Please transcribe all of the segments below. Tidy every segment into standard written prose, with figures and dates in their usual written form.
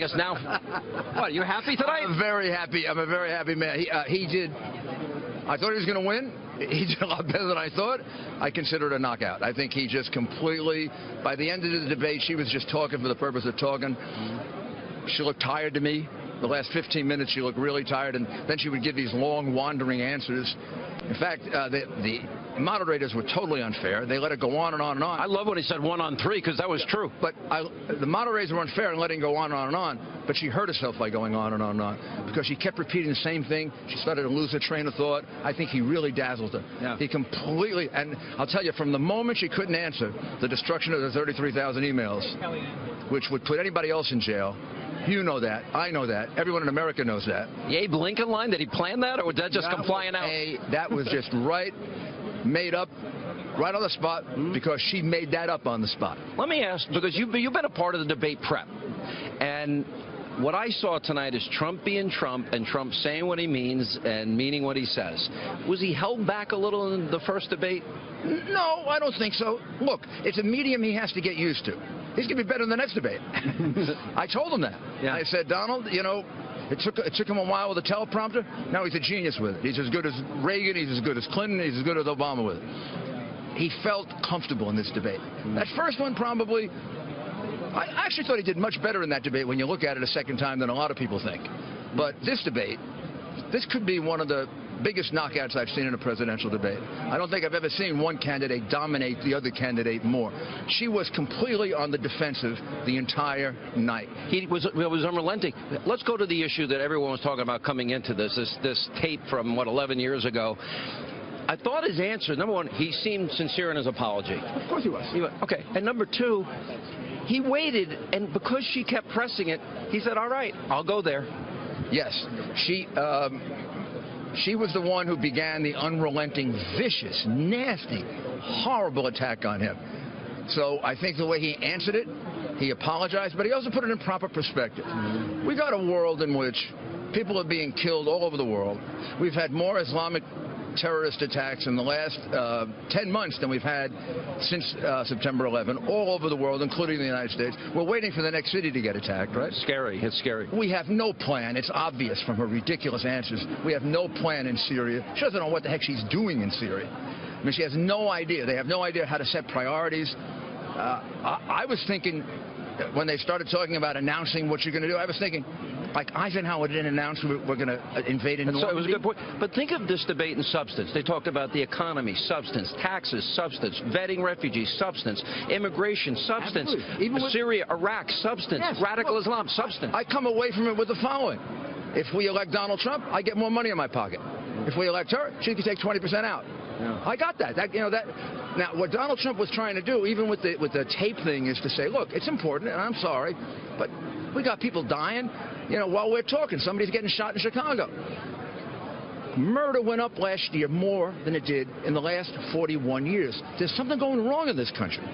us now. What, are you happy tonight? I'm very happy. I'm a very happy man. He did. I thought he was going to win. He did a lot better than I thought. I consider it a knockout. I think he just completely, by the end of the debate, she was just talking for the purpose of talking. She looked tired to me. The last 15 minutes, she looked really tired, and then she would give these long, wandering answers. In fact, the moderators were totally unfair. They let it go on and on and on. I love when he said 1 on 3, because that was true. But the moderators were unfair in letting it go on and on and on, but she hurt herself by going on and on and on, because she kept repeating the same thing. She started to lose her train of thought. I think he really dazzled her. Yeah. He completely, and I'll tell you, from the moment she couldn't answer, the destruction of the 33,000 emails, which would put anybody else in jail. You know that. I know that. Everyone in America knows that. The Abe Lincoln line, did he plan that, or was that just flying out? That was just made up, right on the spot, because she made that up on the spot. Let me ask, because you've been a part of the debate prep, and what I saw tonight is Trump being Trump, and Trump saying what he means and meaning what he says. Was he held back a little in the first debate? No, I don't think so. Look, it's a medium he has to get used to. He's going to be better in the next debate. I told him that. Yeah. I said, Donald, you know, it took him a while with the teleprompter. Now he's a genius with it. He's as good as Reagan. He's as good as Clinton. He's as good as Obama with it. He felt comfortable in this debate. That first one probably, I actually thought he did much better in that debate when you look at it a second time than a lot of people think. But this debate, this could be one of the biggest knockouts I've seen in a presidential debate. I don't think I've ever seen one candidate dominate the other candidate more. She was completely on the defensive the entire night. It was unrelenting. Let's go to the issue that everyone was talking about coming into this tape from, what, 11 years ago. I thought his answer, number one, he seemed sincere in his apology. Of course he was. Okay. And number two, he waited, and because she kept pressing it, he said, all right, I'll go there. Yes. She was the one who began the unrelenting, vicious, nasty, horrible attack on him. So I think the way he answered it, he apologized, but he also put it in proper perspective. We got a world in which people are being killed all over the world. We've had more Islamic terrorist attacks in the last 10 months than we've had since September 11, all over the world, including the United States. We're waiting for the next city to get attacked, right? Scary. It's scary. We have no plan. It's obvious from her ridiculous answers. We have no plan in Syria. She doesn't know what the heck she's doing in Syria. I mean, she has no idea. They have no idea how to set priorities. I was thinking, when they started talking about announcing what you're going to do, I was thinking, like Eisenhower didn't announce we're going to invade in Normandy. So it was a good point. But think of this debate in substance. They talked about the economy, substance, taxes, substance, vetting refugees, substance, immigration, substance, even Syria, Iraq, substance, radical Islam, substance. I come away from it with the following. If we elect Donald Trump, I get more money in my pocket. If we elect her, she can take 20% out. Yeah. I got that. Now, what Donald Trump was trying to do, even with the tape thing, is to say, look, it's important, and I'm sorry, but we got people dying. You know, while we're talking, somebody's getting shot in Chicago. Murder went up last year more than it did in the last 41 years. There's something going wrong in this country.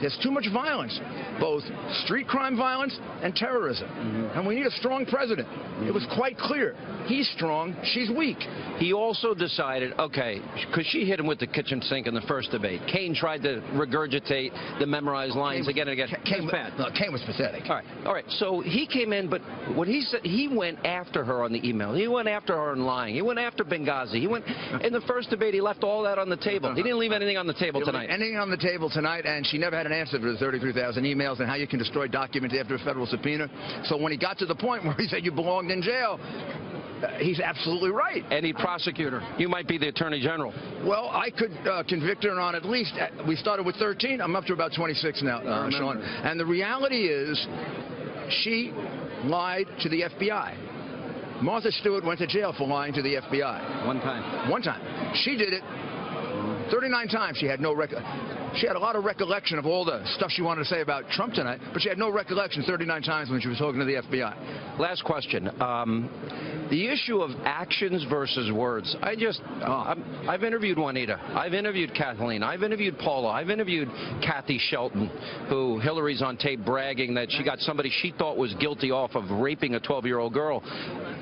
There's too much violence, both street crime violence and terrorism. And we need a strong president. It was quite clear. He's strong, she's weak. He also decided, okay, because she hit him with the kitchen sink in the first debate. Cain tried to regurgitate the memorized lines again and again. Cain was pathetic. All right. So he came in, but what he said, he went after her on the email. He went after her in lying. He went after Benghazi. He went in the first debate. He left all that on the table. He didn't leave anything on the table tonight. Anything on the table tonight, and she never had an answer for the 33,000 emails and how you can destroy documents after a federal subpoena. So when he got to the point where he said you belonged in jail, he's absolutely right. Any prosecutor. You might be the attorney general. Well, I could convict her on at least, we started with 13. I'm up to about 26 now, Sean. And the reality is she lied to the FBI. Martha Stewart went to jail for lying to the FBI. One time. One time. She did it 39 times. She had no record. She had a lot of recollection of all the stuff she wanted to say about Trump tonight, but she had no recollection 39 times when she was talking to the FBI. Last question. The issue of actions versus words. I've interviewed Juanita. I've interviewed Kathleen. I've interviewed Paula. I've interviewed Kathy Shelton, who Hillary's on tape bragging that she got somebody she thought was guilty off of raping a 12-year-old girl.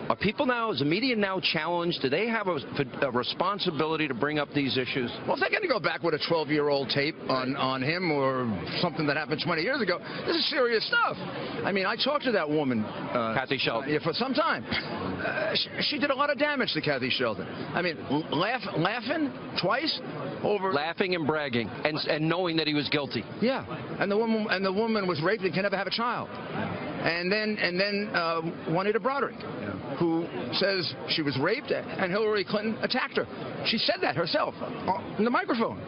Are people now, is the media now challenged? Do they have a responsibility to bring up these issues? Well, if they're going to go back with a 12-year-old tape on him or something that happened 20 years ago, this is serious stuff. I mean, I talked to that woman, Kathy Shelton, for some time. She did a lot of damage to Kathy Shelton. I mean, laughing twice over laughing and bragging and knowing that he was guilty. Yeah, and the woman was raped and can never have a child. And then Juanita Broderick, who says she was raped and Hillary Clinton attacked her. She said that herself in the microphone.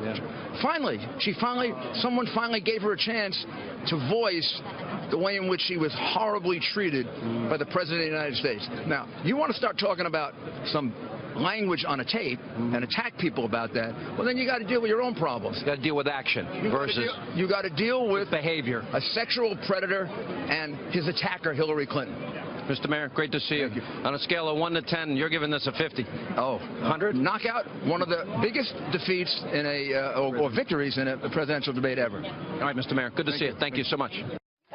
Someone finally gave her a chance to voice the way in which she was horribly treated by the President of the United States. Now, you want to start talking about some language on a tape and attack people about that, well, then you got to deal with your own problems. You got to deal with action versus you got to deal with behavior. A sexual predator and his attacker, Hillary Clinton. Mr. Mayor, great to see you. On a scale of 1 to 10, you're giving this a 50. Oh, 100? Knockout, one of the biggest defeats in or victories in a presidential debate ever. All right, Mr. Mayor, good to see you. Thank you so much.